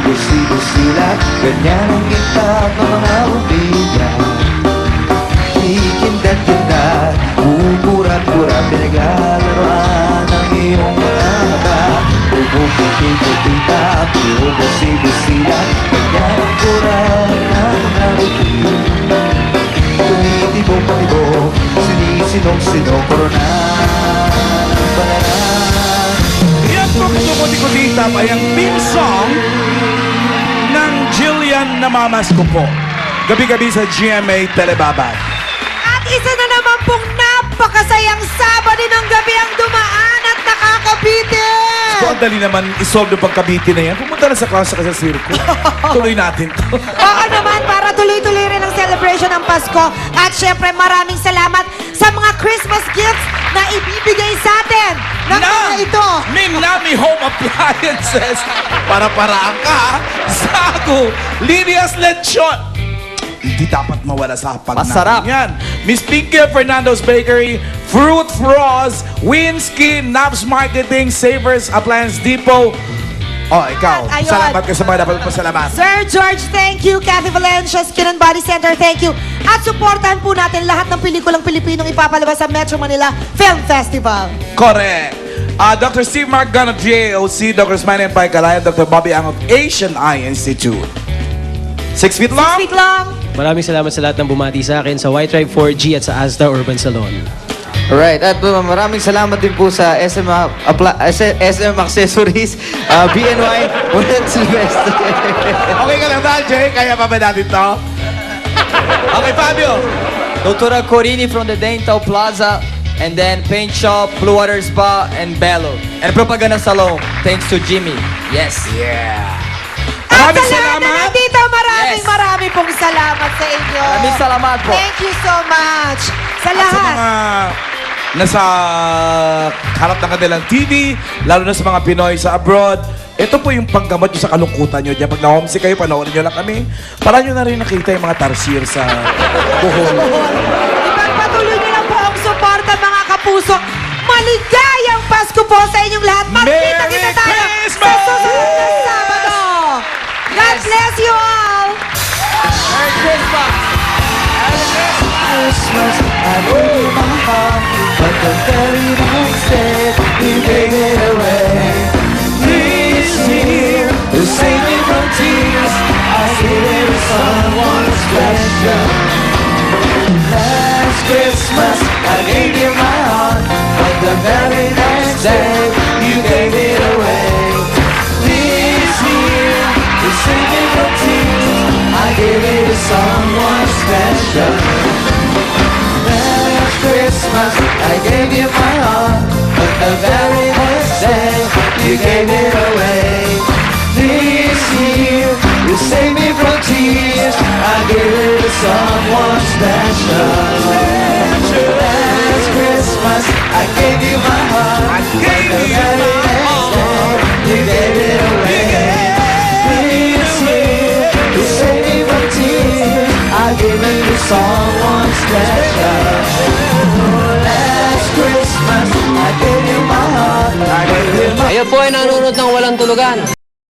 Busi-busilat, ganyan ang itak ng mga ubigan. Ikindat-kindat, buburat-burat, pinaglalaroan ang iyong mga mata. Bumubuti-butita, busi-busilat, ganyan ang kurat ng mga ubigan. Tumitibok-tibok, sinisinong-sinong, korona ng balaran. Yan po kumutikutita ay ang theme song ng Jillian Namamas ko po. Gabi-gabi sa GMA Telebabad. At isa na naman pong napakasayang Sabado ng gabi ang dumaan at nakakabitin. So, ang dali naman isolve yung pagkabiti na yan. Pumunta na sa klasa ka sa sirko. Tuloy natin to. Oo naman, para tuloy-tuloy rin ang celebration ng Pasko. At syempre, maraming salamat sa mga Christmas gifts na ibibigay sa atin ng mga ito. Minami Home Appliances. Para-paraan ka, ha? Sago, Lilias Lechon. Hindi dapat mawala sa hapag Masarap. natin yan. Miss Pinky of Fernando's Bakery, Fruit Frost, Winsky, Naps Marketing, Savers Appliance Depot. Oh, ikaw. Ayun. Salamat ka sa mga dapat pasalamat. Sir George, thank you. Kathy Valencia, Skin and Body Center, thank you. At supportahan po natin lahat ng pelikulang Pilipinong ipapalabas sa Metro Manila Film Festival. Correct. Dr. Steve Mark Gunn of GAOC, Dr. Smiley Pai Kalaya, Dr. Bobby Ang of Asian Eye Institute. 6 feet long? Speak lang. Maraming salamat sa lahat ng bumati sa akin sa White Tribe 4G at sa Asda Urban Salon. Alright, at maraming salamat din po sa SM Accessories, BNY, Ulan Silvestre. Okay ka lang dahil, Jay? Kaya pa ba natin to? Okay, Fabio. Doutora Corini from the Dental Plaza, and then Paint Shop, Blue Water Spa, and Bello. And Propaganda Salon, thanks to Jimmy. Yes. Yeah. At Maraming sa lahat na salamat. nandito, Yes. maraming pong salamat sa inyo. Maraming salamat po. Thank you so much. Sa At sa lahat. mga nasa harap ng kanilang TV, lalo na sa mga Pinoy sa abroad, ito po yung panggamot nyo sa kalungkutan nyo. Diyan, pag na-homesick kayo, panoorin nyo lang kami. Para nyo na rin nakita yung mga tarsier sa buhol. Ipagpatuloy niyo lang po ang suporta, mga kapuso. Maligayang Pasko po sa inyong lahat. Magkita-kita tayo sa susunod na Sabado. God bless you all. Merry Christmas! Christmas, I gave you my heart, but the very next day, you gave it away. This year, to save me from tears, I gave it to someone special. Last Christmas, I gave you my heart, but the very next day, you gave it away. This year, to save me from tears, I gave it to someone special. Last Christmas, I gave you my heart, but the very next day, you gave it away. This year, you saved me from tears, I gave it to someone special. Last Christmas, I gave you my heart, but the very next day, you gave it away. This year, you saved me from tears, I gave it to someone special. Last Christmas, I gave you my heart, I gave you my Kayo po ay nanonood ng walang tulugan.